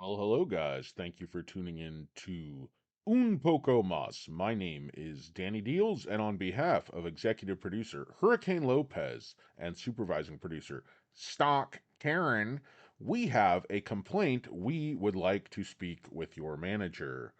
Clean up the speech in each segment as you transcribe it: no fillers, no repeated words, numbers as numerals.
Well, hello, guys. Thank you for tuning in to Un Poco Mas. My name is Danny Deals, and on behalf of executive producer Hurricane Lopez and supervising producer Stock Karen, we have a complaint we would like to speak with your manager.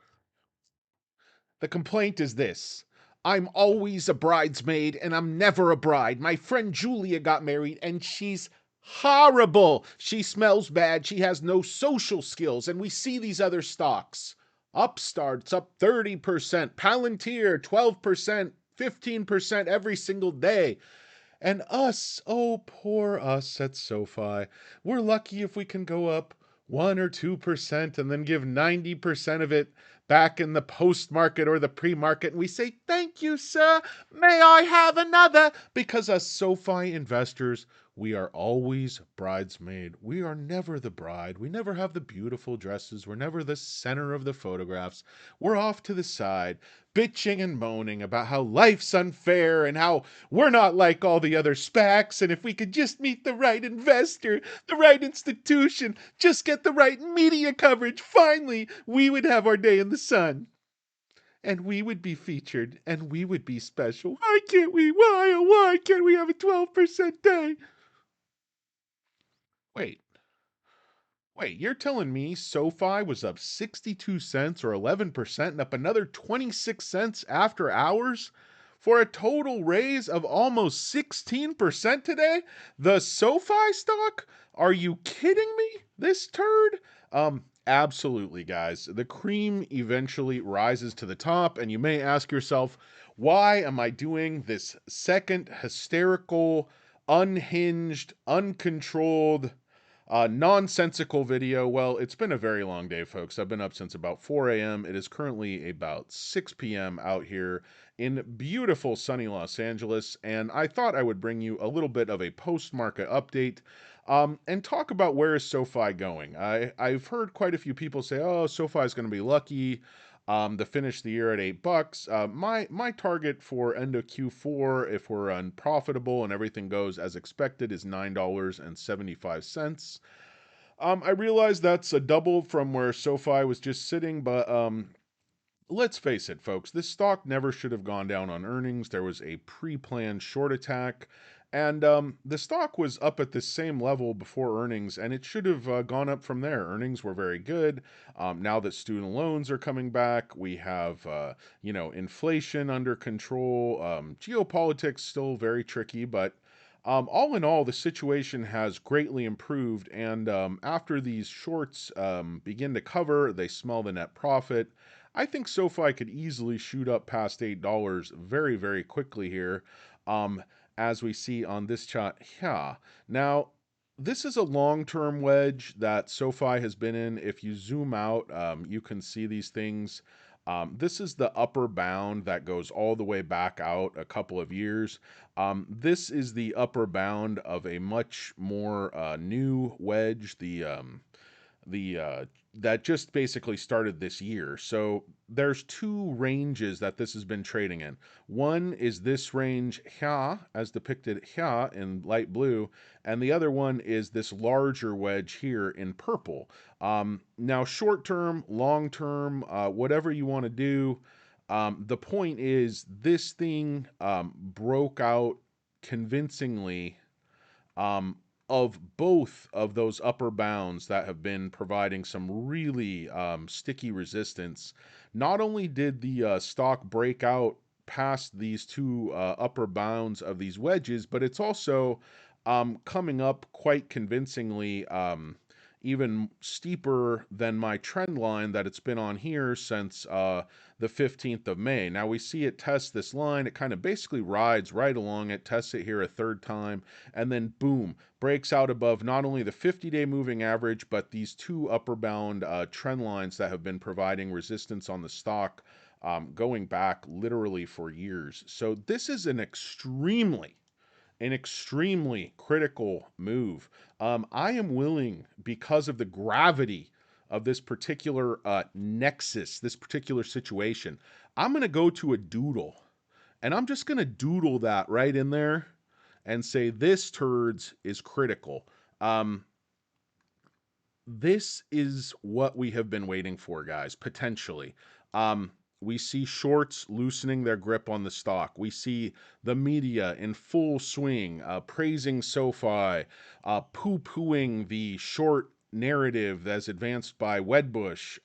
The complaint is this. I'm always a bridesmaid and I'm never a bride. My friend Julia got married and she's horrible. She smells bad. She has no social skills. And we see these other stocks. Upstart's up 30%, Palantir 12%, 15% every single day. And us, oh, poor us at SOFI. We're lucky if we can go up 1 or 2% and then give 90% of it back in the post market or the pre market. And we say, thank you, sir. May I have another? Because as SOFI investors, we are always bridesmaid. We are never the bride. We never have the beautiful dresses. We're never the center of the photographs. We're off to the side, bitching and moaning about how life's unfair and how we're not like all the other SPACs. And if we could just meet the right investor, the right institution, just get the right media coverage, finally, we would have our day in the sun. And we would be featured and we would be special. Why can't we? Why, oh, why can't we have a 12% day? Wait, wait, you're telling me SoFi was up 62 cents or 11% and up another 26 cents after hours for a total raise of almost 16% today? The SoFi stock? Are you kidding me? This turd? Absolutely, guys. The cream eventually rises to the top, and you may ask yourself, why am I doing this second hysterical, unhinged, uncontrolled, nonsensical video? Well, it's been a very long day, folks. I've been up since about 4 a.m. It is currently about 6 p.m. out here in beautiful sunny Los Angeles, and I thought I would bring you a little bit of a post-market update and talk about where is SoFi going. I've heard quite a few people say, "Oh, SoFi is going to be lucky to finish the year at $8." My target for end of Q4, if we're unprofitable and everything goes as expected, is $9.75. I realize that's a double from where SoFi was just sitting, but let's face it, folks, this stock never should have gone down on earnings. There was a pre planned short attack, and the stock was up at the same level before earnings, and it should have gone up from there. Earnings were very good. Now that student loans are coming back, we have, inflation under control. Geopolitics still very tricky, but all in all, the situation has greatly improved. And after these shorts begin to cover, they smell the net profit. I think SoFi could easily shoot up past $8 very, very quickly here, um, as we see on this chart. Yeah. Now, this is a long-term wedge that SoFi has been in. If you zoom out, you can see these things. This is the upper bound that goes all the way back out a couple of years. This is the upper bound of a much more new wedge. The that just basically started this year. So there's two ranges that this has been trading in. One is this range here, as depicted here in light blue, and the other one is this larger wedge here in purple. Now, short term, long term, whatever you want to do. The point is, this thing broke out convincingly um, of both of those upper bounds that have been providing some really sticky resistance. Not only did the stock break out past these two upper bounds of these wedges, but it's also coming up quite convincingly, even steeper than my trend line that it's been on here since the 15th of May. Now we see it test this line. It kind of basically rides right along it, tests it here a third time, and then boom, breaks out above not only the 50-day moving average, but these two upper bound trend lines that have been providing resistance on the stock going back literally for years. So this is an extremely critical move. I am willing, because of the gravity of this particular nexus, this particular situation, I'm going to go to a doodle and I'm just going to doodle that right in there and say this turds is critical. Um, This is what we have been waiting for, guys, potentially. Um, we see shorts loosening their grip on the stock. We see the media in full swing, praising SOFI, poo pooing the short narrative as advanced by Wedbush.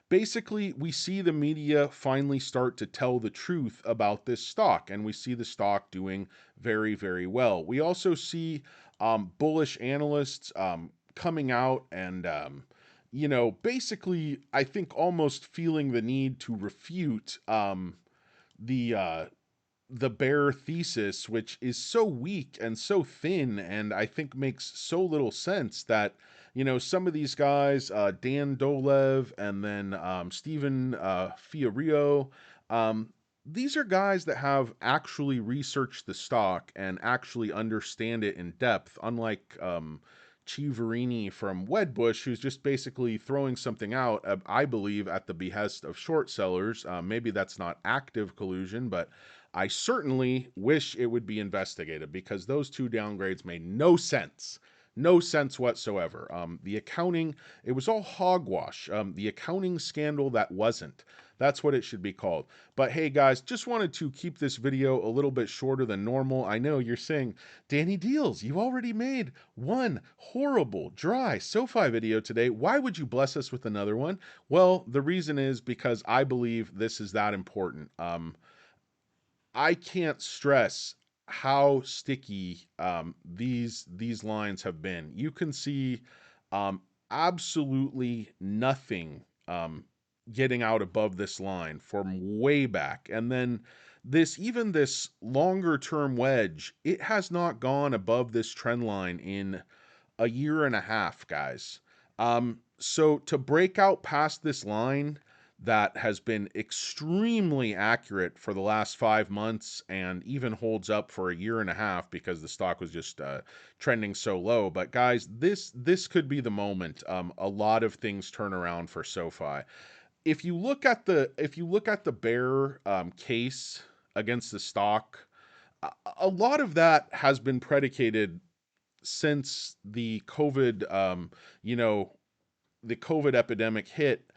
Basically, we see the media finally start to tell the truth about this stock, and we see the stock doing very, very well. We also see bullish analysts coming out and basically I think almost feeling the need to refute the uh the bear thesis, which is so weak and so thin, and I think makes so little sense that some of these guys, Dan Dolev and then Stephen Fiorio, these are guys that have actually researched the stock and actually understand it in depth, unlike Chivarini from Wedbush, who's just basically throwing something out, I believe, at the behest of short sellers. Maybe that's not active collusion, but I certainly wish it would be investigated because those two downgrades made no sense. No sense whatsoever. The accounting, it was all hogwash. The accounting scandal that wasn't. That's what it should be called. But hey, guys, just wanted to keep this video a little bit shorter than normal. I know you're saying, Danny Deals, you already made one horrible, dry SoFi video today. Why would you bless us with another one? Well, the reason is because I believe this is that important. I can't stress how sticky these lines have been. You can see um, absolutely nothing getting out above this line from way back, and then this longer term wedge, it has not gone above this trend line in a year and a half, guys. So to break out past this line that has been extremely accurate for the last 5 months and even holds up for a year and a half because the stock was just trending so low. But guys, this could be the moment. A lot of things turn around for SoFi. If you look at the bear case against the stock, a lot of that has been predicated since you know, the COVID epidemic hit.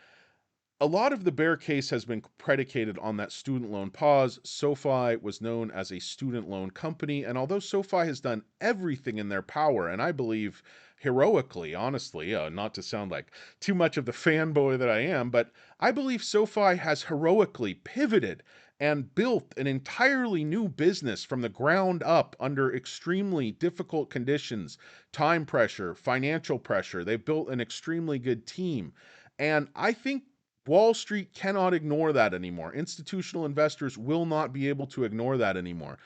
A lot of the bear case has been predicated on that student loan pause. SoFi was known as a student loan company, and although SoFi has done everything in their power, and I believe heroically, honestly, not to sound like too much of the fanboy that I am, but I believe SoFi has heroically pivoted and built an entirely new business from the ground up under extremely difficult conditions, time pressure, financial pressure. They've built an extremely good team. And I think Wall Street cannot ignore that anymore. Institutional investors will not be able to ignore that anymore.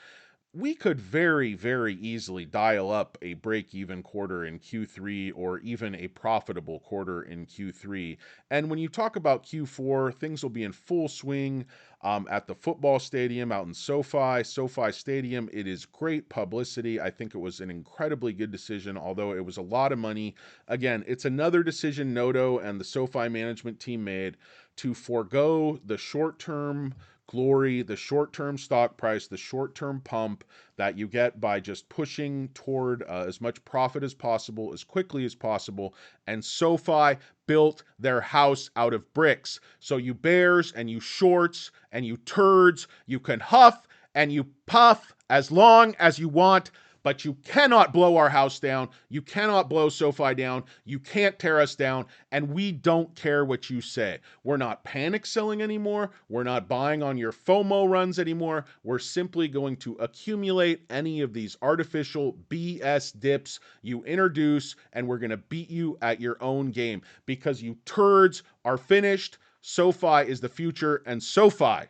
We could very, very easily dial up a break even quarter in Q3 or even a profitable quarter in Q3. And when you talk about Q4, things will be in full swing at the football stadium out in SoFi Stadium. It is great publicity. I think it was an incredibly good decision, although it was a lot of money. Again, it's another decision Noto and the SoFi management team made to forego the short term glory, the short term stock price, the short term pump that you get by just pushing toward as much profit as possible, as quickly as possible. And SoFi built their house out of bricks. So you bears and you shorts and you turds, you can huff and you puff as long as you want, but you cannot blow our house down. You cannot blow SoFi down. You can't tear us down. And we don't care what you say. We're not panic selling anymore. We're not buying on your FOMO runs anymore. We're simply going to accumulate any of these artificial BS dips you introduce, and we're going to beat you at your own game because you turds are finished. SoFi is the future, and SoFi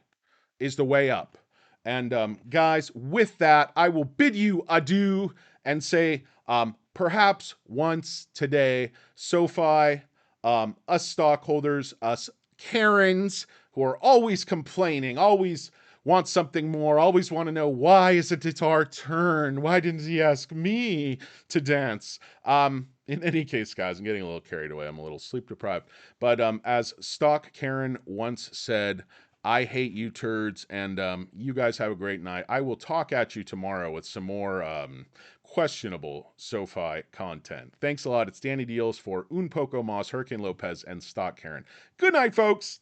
is the way up. And guys, with that, I will bid you adieu and say, perhaps once today, SoFi, us stockholders, us Karens who are always complaining, always want something more, always want to know why isn't it our turn? Why didn't he ask me to dance? In any case, guys, I'm getting a little carried away. I'm a little sleep deprived. But as Stock Karen once said, I hate you turds, and you guys have a great night. I will talk at you tomorrow with some more questionable SoFi content. Thanks a lot. It's Danny Deals for Un Poco Mas, Hurricane Lopez, and Stock Karen. Good night, folks.